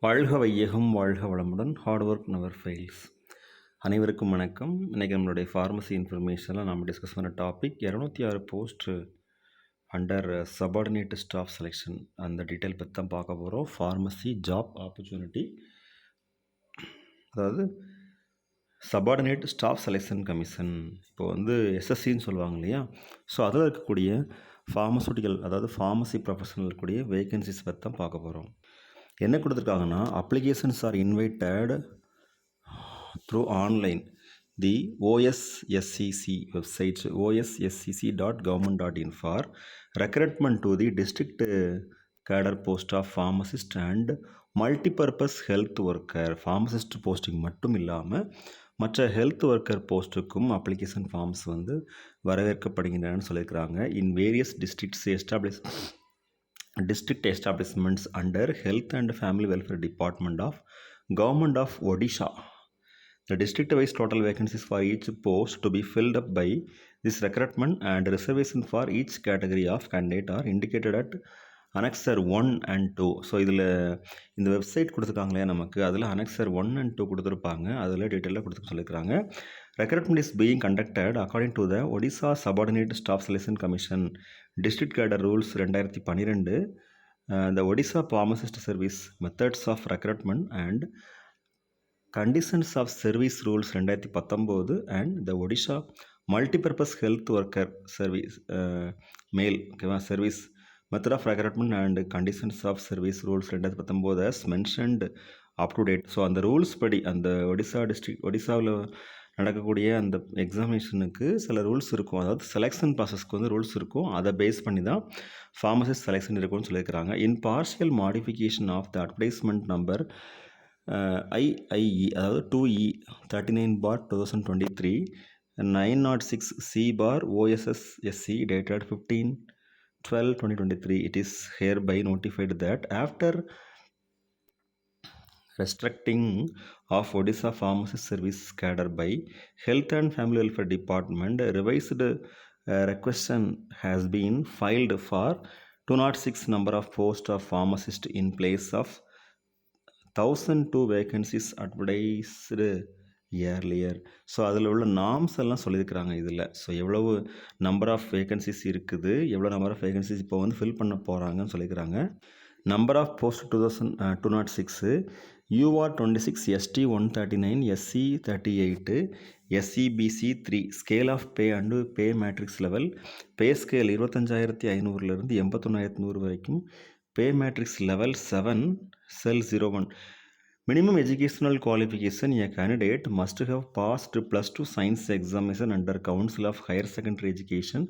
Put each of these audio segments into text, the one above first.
வாழ்க வையகம் வாழ்க வளமுடன் ஹார்ட் ஒர்க் நெவர் ஃபெயில்ஸ். அனைவருக்கும் வணக்கம். இன்றைக்கி நம்மளுடைய ஃபார்மசி இன்ஃபர்மேஷனில் நம்ம டிஸ்கஸ் பண்ண topic 206 post under subordinate staff selection. அந்த டீட்டெயில் பற்றி தான் பார்க்க போகிறோம். ஃபார்மசி ஜாப் ஆப்பர்ச்சுனிட்டி, அதாவது சபார்டினேட் ஸ்டாஃப் செலெக்ஷன் கமிஷன். இப்போ எஸ்எஸ்சின்னு சொல்லுவாங்க இல்லையா? ஸோ அதில் இருக்கக்கூடிய ஃபார்மசூட்டிக்கல், அதாவது ஃபார்மசி ப்ரொஃபஷனல் இருக்கக்கூடிய வேகன்சிஸ் பற்றி தான் பார்க்க போகிறோம். என்ன கொடுத்துருக்காங்கன்னா, applications are invited through online the OSSCC website osscc.government.in for recruitment to the district cadre post of pharmacist and multipurpose health worker. Pharmacist posting மட்டும் இல்லாமல் மற்ற ஹெல்த் ஒர்க்கர் போஸ்ட்டுக்கும் அப்ளிகேஷன் ஃபார்ம்ஸ் வரவேற்கப்படுகின்றன சொல்லியிருக்கிறாங்க. In various district establishments under Health and Family Welfare Department of Government of Odisha. The district-wise total vacancies for each post to be filled up by this recruitment and reservation for each category of candidate are indicated at Annexure 1 and 2. So இதில் இந்த website கொடுத்துருக்காங்களே நமக்கு, அதில் Annexure 1 and 2 கொடுத்துருப்பாங்க. அதில் டீட்டெயிலாக கொடுத்து சொல்லியிருக்கிறாங்க. Recruitment is being conducted according to the Odisha Subordinate Staff Selection Commission District Cadre Rules 2012, the Odisha Pharmacist Service Methods of Recruitment and Conditions of Service Rules 2019, and the Odisha Multipurpose Health Worker Service Male Service Method of Recruitment and Conditions of Service Rules 2019 as mentioned up to date. So அந்த rules படி அந்த ஒடிசாவில் நடக்கக்கூடிய அந்த எக்ஸாமினேஷனுக்கு சில rules இருக்கும். அதாவது selection ப்ராசஸ்க்கு rules இருக்கும். அதை பேஸ் பண்ணி தான் ஃபார்மசிஸ்ட் செலெக்ஷன் இருக்கும்னு சொல்லியிருக்கிறாங்க. In partial modification of the advertisement number IIE, அதாவது 2E 39/2023 906C/OSSSC dated 15/12/2023, it is hereby notified that after restricting of Odisha Pharmacist Service cadre by Health and Family Welfare Department, revised requisition has been filed for 206 number of post of pharmacist in place of 1002 vacancies advertised earlier. So அதில் உள்ள norms எல்லாம் சொல்லியிருக்கிறாங்க இதில். So எவ்வளவு number of vacancies இருக்குது, எவ்வளோ number of vacancies இப்போ fill பண்ண போகிறாங்கன்னு சொல்லியிருக்கிறாங்க. Number of post 206, UR 26, ST 139, SC 38, SCBC 3. Scale of pay and pay matrix level, pay scale 25,500 81,100 வரைக்கும். Pay matrix level 7, cell 01. Minimum educational qualification, a candidate must have passed +2 science examination under Council of Higher Secondary Education,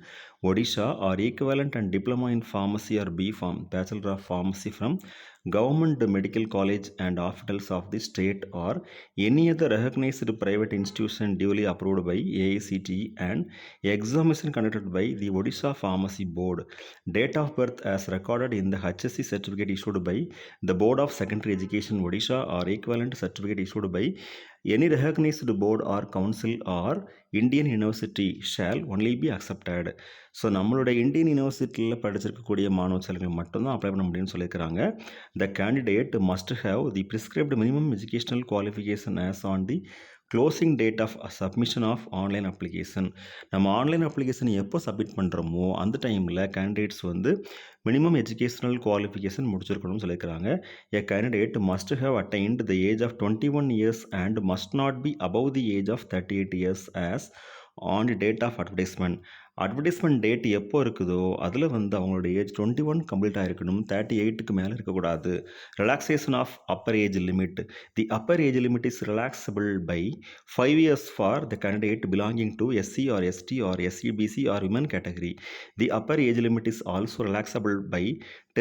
Odisha, or equivalent and diploma in pharmacy or B.Pharm, Bachelor of Pharmacy from Government Medical College and Hospitals of the state or any other recognized private institution duly approved by AICTE and examination conducted by the Odisha Pharmacy Board. Date of birth as recorded in the HSC certificate issued by the Board of Secondary Education, Odisha, or equivalent certificate issued by any recognized board or council or Indian University shall only be accepted. So நம்மளுடைய Indian யூனிவர்சிட்டியில் படிச்சிருக்கக்கூடிய மாணவ செல்வங்கள் மட்டும்தான் apply பண்ண முடியும்னு சொல்லியிருக்கிறாங்க. The candidate must have the prescribed minimum educational qualification as on the closing date of submission of online application. நம்ம online application எப்போ சப்மிட் பண்ணுறோமோ அந்த டைமில் கேண்டிடேட்ஸ் மினிமம் எஜுகேஷனல் குவாலிஃபிகேஷன் முடிச்சிருக்கணும்னு சொல்லியிருக்கிறாங்க. A candidate must have attained the age of 21 years and must not be above the age of 38 years as on the date of advertisement. Advertisement date எப்போ இருக்குதோ அதில் அவங்களோட age 21 complete ஆகிருக்கணும், 38க்கு மேலே இருக்கக்கூடாது. Relaxation of upper age limit. The upper age limit is relaxable by 5 years for the candidate belonging to SC or ST or SCBC or women category. The upper age limit is also relaxable by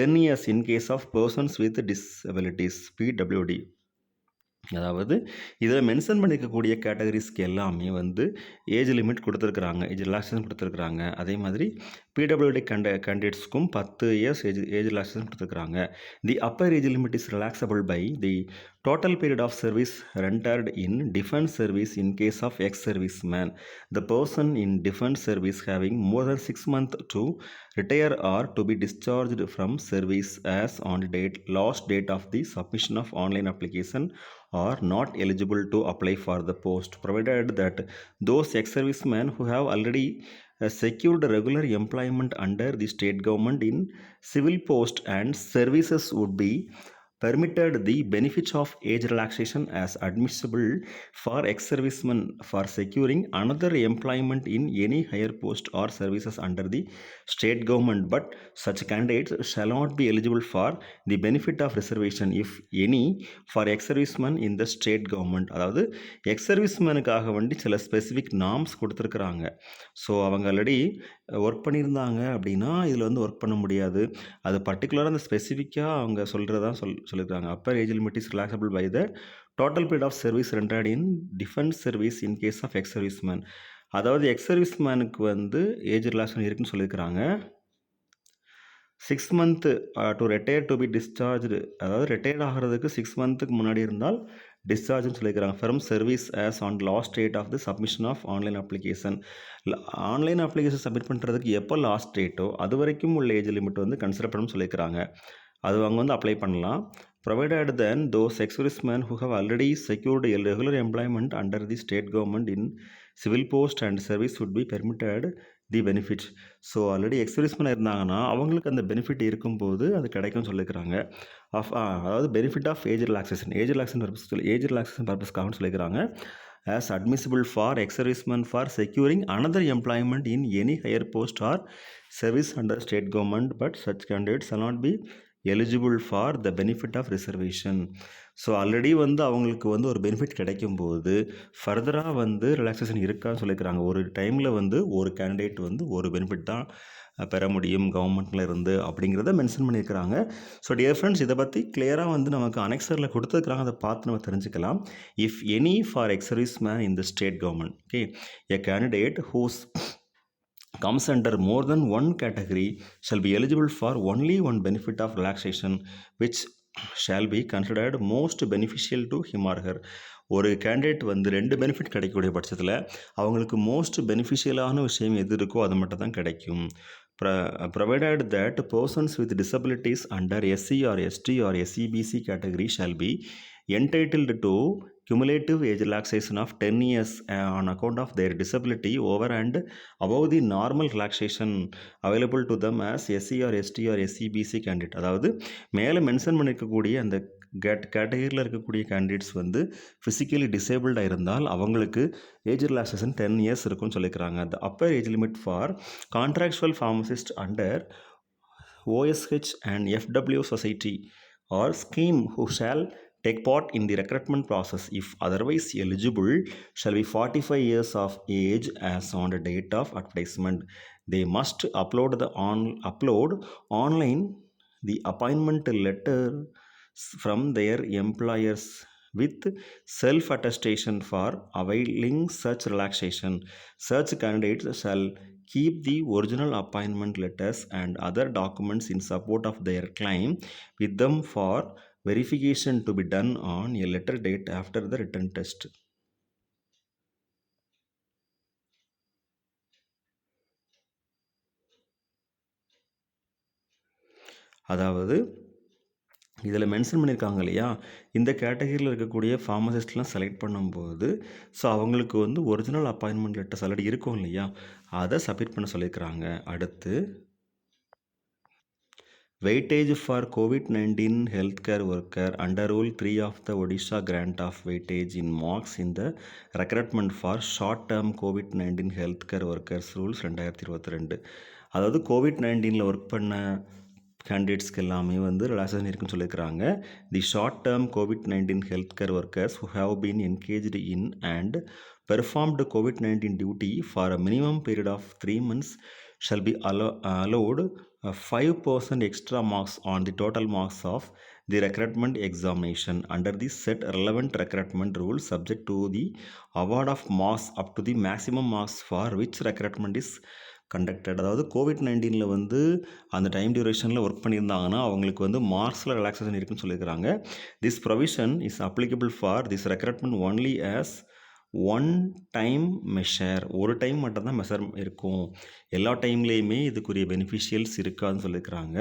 10 years in case of persons with disabilities, PWD. அதாவது இதில் mention பண்ணியிருக்கக்கூடிய கேட்டகரிஸ்க்கு எல்லாமே age limit கொடுத்துருக்குறாங்க, age relaxation கொடுத்துருக்குறாங்க. அதே மாதிரி PWD கேண்டிடேட்ஸ்க்கும் 10 years ஏஜ் ரிலாக்ஸேஷன் கொடுத்துருக்குறாங்க. The upper age limit is relaxable by the Total period of service rendered in defense service in case of ex-serviceman. The person in defense service having more than 6 months to retire or to be discharged from service as on the last date of the submission of online application are not eligible to apply for the post, provided that those ex-servicemen who have already secured regular employment under the state government in civil post and services would be permitted the benefits of age relaxation as admissible for ex-servicemen for securing another employment in any higher post or services under the state government, but such candidates shall not be eligible for the benefit of reservation if any for ex-servicemen in the state government. அதாவது எக்ஸ்-சர்வீஸ்மேனுக்காக வேண்டி சில specific norms கொடுத்துருக்குறாங்க. So அவங்க already work பண்ணியிருந்தாங்க அப்படின்னா இதில் வந்து work பண்ண முடியாது. அது பர்டிகுலராக அந்த ஸ்பெசிஃபிக்காக அவங்க சொல்கிறதான் சொல்லியிருக்காங்க. Upper age limit is relaxable by the total period of service rendered in defence service in case of ex serviceman. அதாவது எக்ஸ் சர்வீஸ்மேனுக்கு வந்து ஏஜ் ரிலாக்ஸேஷன் இருக்குன்னு சொல்லியிருக்கிறாங்க. 6 month to retire to be discharged, அதாவது ரிட்டையர்ட் ஆகிறதுக்கு 6 மந்த்துக்கு முன்னாடி இருந்தால் டிஸ்சார்ஜ்னு சொல்லியிருக்கிறாங்க. From service as on last date of the submission of online application. Online application submit பண்ணுறதுக்கு எப்போ லாஸ்ட் டேட்டோ அது வரைக்கும் உள்ள ஏஜ் லிமிட் வந்து கன்சிடர் பண்ணணும்னு சொல்லியிருக்கிறாங்க. அது அவங்க வந்து அப்ளை பண்ணலாம். provided then those ex-servicemen who have already secured a regular employment under the state government in civil post and service would be permitted the benefit. So already ex serviceman இருந்தாங்கன்னா அவங்களுக்கு அந்த பெனிஃபிட் இருக்கும்போது அது கிடைக்கும்னு சொல்லியிருக்கிறாங்க. அதாவது benefit of age relaxation age relaxation பர்பஸ்க்காகனு சொல்லியிருக்கிறாங்க. as admissible for ex-servicemen for securing another employment in any higher post or service under state government, but such candidates shall not be eligible for the benefit of reservation. So already வந்து அவங்களுக்கு வந்து ஒரு benefit கிடைக்கும்போது ஃபர்தராக வந்து relaxation இருக்கான்னு சொல்லியிருக்கிறாங்க. ஒரு டைமில் வந்து ஒரு கேண்டிடேட் வந்து ஒரு பெனிஃபிட் தான் பெற முடியும் கவர்மெண்ட்டில் இருந்து அப்படிங்கிறத மென்ஷன் பண்ணியிருக்கிறாங்க. ஸோ டியர் ஃப்ரெண்ட்ஸ், இதை பற்றி கிளியராக வந்து நமக்கு அனெக்சரில் கொடுத்துருக்குறாங்க. அதை பார்த்து நம்ம தெரிஞ்சுக்கலாம். If any for ex service man in the state government, okay, a candidate whose comes under more than one category shall be eligible for only one benefit of relaxation which shall be considered most beneficial to him or her. ஒரு candidate வந்து 2 benefit கிடைக்கக்கூடிய பட்சத்தில் அவங்களுக்கு most பெனிஃபிஷியலான விஷயம் எது இருக்கோ அது மட்டும் தான் கிடைக்கும். provided that persons with disabilities under SC or ST or SEBC category shall be entitled to cumulative age relaxation of 10 years on account of their disability over and above the normal relaxation available to them as SC or ST or SEBC candidate. அதாவது மேலே mention பண்ணியிருக்கக்கூடிய அந்த கேட்டகரியில் இருக்கக்கூடிய candidates வந்து physically டிசேபிள்டாக இருந்தால் அவங்களுக்கு age relaxation 10 years இருக்குன்னு சொல்லியிருக்கிறாங்க. The upper age limit for contractual pharmacist under OSH and FW society or scheme who shall take part in the recruitment process if otherwise eligible shall be 45 years of age as on the date of advertisement. They must upload online the appointment letter from their employers with self-attestation for availing such relaxation. Such candidates shall keep the original appointment letters and other documents in support of their claim with them for verification to be done on a later date after the written test. அதாவது இதில் mention பண்ணியிருக்காங்க இல்லையா, இந்த கேட்டகரியில் இருக்கக்கூடிய ஃபார்மசிஸ்ட்லாம் select பண்ணும்போது so அவங்களுக்கு வந்து ஒரிஜினல் அப்பாயின்மெண்ட் லெட்டர்ஸ் ஆல்ரெடி இருக்கும் இல்லையா, அதை சப்மிட் பண்ண சொல்லியிருக்கிறாங்க. அடுத்து weightage for COVID-19 healthcare worker under Rule 3 of the Odisha grant of weightage in marks in the recruitment for short-term COVID-19 healthcare workers rules 2022. அதாவது COVID-19 ஒர்க் பண்ண கேண்டிடேட்ஸ்க்கு எல்லாமே வந்து ரிலாக்ஸேஷன் இருக்குன்னு சொல்லியிருக்கிறாங்க. தி short term COVID-19 health care workers who have been engaged in and performed COVID-19 duty for a minimum period of 3 months shall be allowed 5% extra marks on the total marks of the recruitment examination under the set relevant recruitment rules, subject to the award of marks up to the maximum marks for which recruitment is conducted. அதாவது கோவிட்-19ல வந்து அந்த time டியூரேஷனில் work பண்ணியிருந்தாங்கன்னா அவங்களுக்கு வந்து மார்க்ஸில் relaxation இருக்குன்னு சொல்லியிருக்கிறாங்க. This provision is applicable for this recruitment only as one time measure. ஒரு time மட்டும்தான் மெஷர் இருக்கும். எல்லா டைம்லேயுமே இதுக்குரிய பெனிஃபிஷியல்ஸ் இருக்காதுன்னு சொல்லியிருக்கிறாங்க.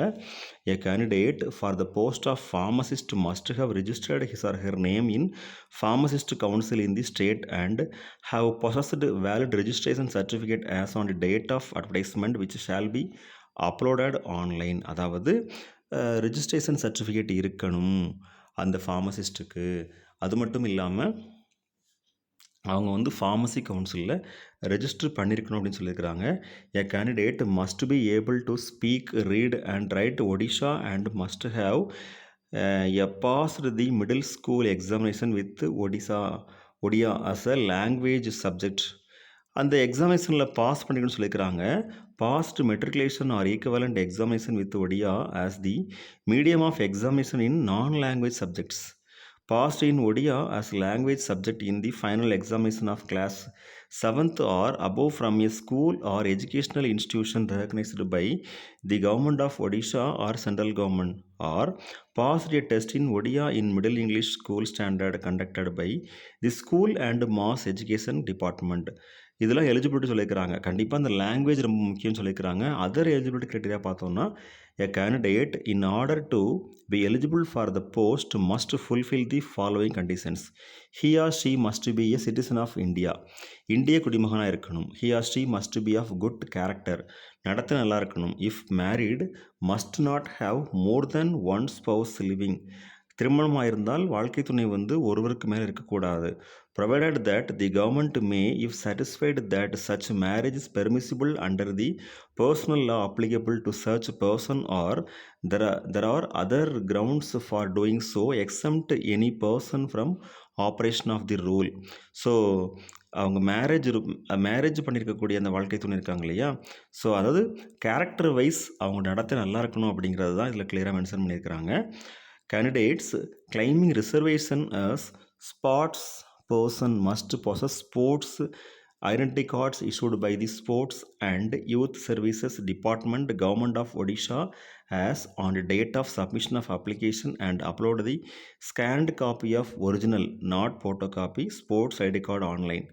A candidate for the post of pharmacist must have registered his or her name in pharmacist council in the state and have possessed valid registration certificate as on the date of advertisement which shall be uploaded online. அதாவது registration certificate இருக்கணும் அந்த ஃபார்மசிஸ்ட்டுக்கு. அது மட்டும் இல்லாமல் அவங்க வந்து pharmacy கவுன்சிலில் register பண்ணியிருக்கணும் அப்படின்னு சொல்லியிருக்கிறாங்க. A candidate must be able to speak, read and write Odisha and must have a passed the middle school examination with Odia as a language subject. அந்த எக்ஸாமினேஷனில் பாஸ் பண்ணிக்கணும்னு சொல்லியிருக்கிறாங்க. Passed matriculation or equivalent examination with Odia as the medium of examination in non language subjects. Passed in Odia as language subject in the final examination of class 7th or above from a school or educational institution recognized by the government of Odisha or central government, or passed a test in Odia in Middle English school standard conducted by the school and mass education department. இதெல்லாம் eligibility சொல்லியிருக்கிறாங்க. கண்டிப்பாக அந்த language ரொம்ப முக்கியம்னு சொல்லியிருக்கிறாங்க. Other eligibility criteria பார்த்தோம்னா a candidate in order to be eligible for the post must fulfill the following conditions. He or she must be a citizen of India. இந்திய குடிமகனாக இருக்கணும். He or she must be of good character. நடத்த நல்லா இருக்கணும். If married, must not have more than one spouse living. திருமணமாக இருந்தால் வாழ்க்கை துணை வந்து ஒருவருக்கு மேலே இருக்கக்கூடாது. Provided that the government may, if satisfied that such marriage is permissible under the personal law applicable to such person, or there are other grounds for doing so exempt any person from operation of the rule. So அவங்க marriage பண்ணியிருக்கக்கூடிய அந்த வாழ்க்கை துணை இருக்காங்க இல்லையா, so அதாவது character wise அவங்க நடத்த நல்லா இருக்கணும் அப்படிங்கிறது தான் இதில் கிளியராக மென்ஷன் பண்ணியிருக்கிறாங்க. Candidates claiming reservation as sports person must possess sports identity cards issued by the Sports and Youth Services Department, Government of Odisha, as on the date of submission of application and upload the scanned copy of original, not photocopy, sports ID card online.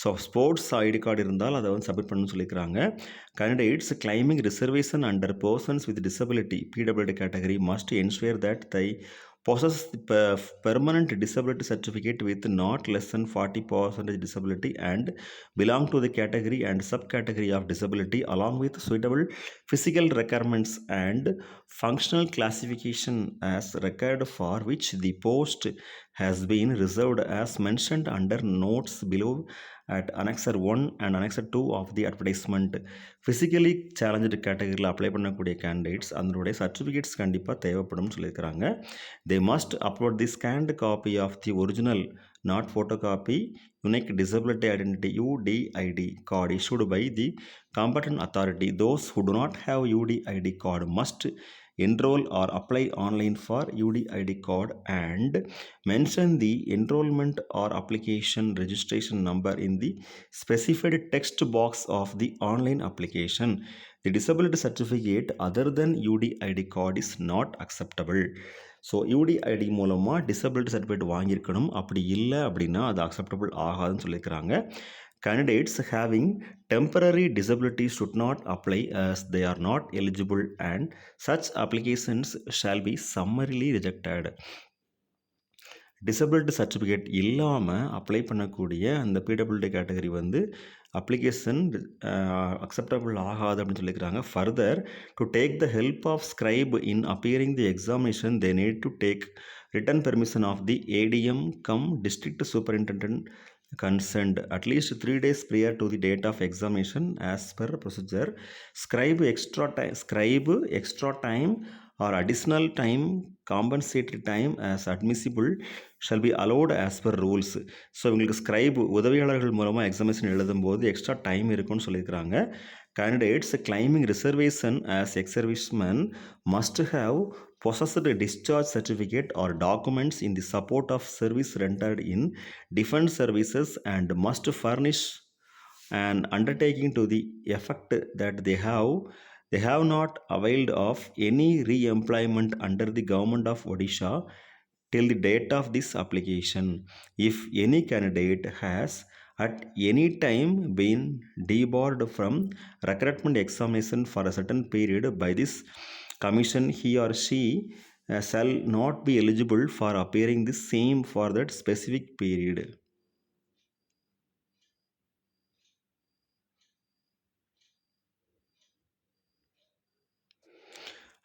So sports ID card இருந்தால் அதை வந்து submit பண்ணணும்னு சொல்லியிருக்கிறாங்க. Candidates claiming reservation under persons with disability PWD category must ensure that they possess the permanent disability certificate with not less than 40% disability and belong to the category and subcategory of disability along with suitable physical requirements and functional classification as required for which the post has been reserved as mentioned under notes below at Annexer 1 and Annexer 2 of the advertisement. Physically challenge கேட்டகரியில் apply பண்ணக்கூடிய candidates அதனுடைய certificates கண்டிப்பாக தேவைப்படும்னு சொல்லியிருக்கிறாங்க. They must upload the scanned copy of the original, not photocopy, unique disability identity UDID card issued by the competent authority. Those who do not have UDID card must enroll or apply online for UDID card and mention the enrollment or application registration number in the specified text box of the online application. The disability certificate other than UDID card is not acceptable. So UDID மூலமாக disability certificate வாங்கியிருக்கணும். அப்படி இல்லை அப்படின்னா அது acceptable ஆகாதுன்னு சொல்லியிருக்கிறாங்க. Candidates having temporary disability should not apply as they are not eligible and such applications shall be summarily rejected. Disability certificate இல்லாமல் apply பண்ணக்கூடிய அந்த பிடபிள்யூடி கேட்டகரி வந்து அப்ளிகேஷன் அக்செப்டபிள் ஆகாது அப்படின்னு சொல்லியிருக்கிறாங்க. Further to take the help of scribe in appearing the examination they need to take written permission of the ADM cum district superintendent concerned at least 3 days prior to the date of examination as per procedure. Scribe extra time or additional time compensatory time as admissible shall be allowed as per rules. So இவங்களுக்கு scribe உதவியாளர்கள் மூலமாக examination எழுதும்போது extra time இருக்குன்னு சொல்லியிருக்கிறாங்க. Candidates claiming reservation as ex-servicemen must have possessed a discharge certificate or documents in the support of service rendered in defense services and must furnish and undertaking to the effect that they have not availed of any re-employment under the government of Odisha till the date of this application. If any candidate has at any time been debarred from recruitment examination for a certain period by this commission, he or she shall not be eligible for appearing the same for that specific period.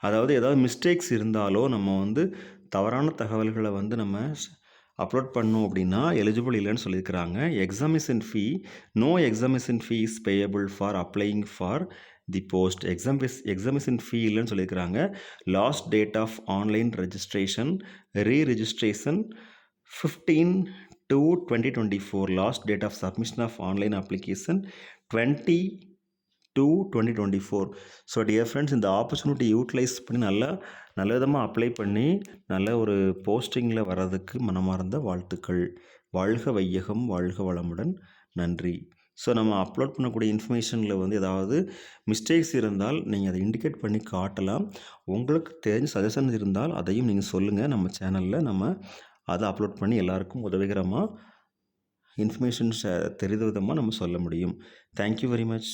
அதாவது ஏதாவது mistakes இருந்தாலோ நம்ம வந்து தவறான தகவல்களை வந்து நம்ம upload பண்ணோம் அப்படின்னா எலிஜிபிள் இல்லைன்னு சொல்லியிருக்கிறாங்க. Examination fee, no examination fee is payable for applying for the post. Examination fee இல்லைன்னு சொல்லியிருக்கிறாங்க. Last date of online registration reregistration 15/2/2024. Last date of submission of online application 20/2/2024. So dear friends, இந்த opportunity utilise பண்ணி நல்ல விதமாக apply பண்ணி நல்ல ஒரு போஸ்டிங்கில் வர்றதுக்கு மனமார்ந்த வாழ்த்துக்கள். வாழ்க வையகம், வாழ்க வளமுடன். நன்றி. ஸோ நம்ம அப்லோட் பண்ணக்கூடிய இன்ஃபர்மேஷனில் வந்து ஏதாவது மிஸ்டேக்ஸ் இருந்தால் நீங்கள் அதை இண்டிகேட் பண்ணி காட்டலாம். உங்களுக்கு தெரிஞ்ச சஜஷன் இருந்தால் அதையும் நீங்கள் சொல்லுங்கள். நம்ம சேனலில் நம்ம அதை அப்லோட் பண்ணி எல்லாருக்கும் உதவிகரமாக இன்ஃபர்மேஷன் தெரிந்த விதமாக நம்ம சொல்ல முடியும். Thank you very much.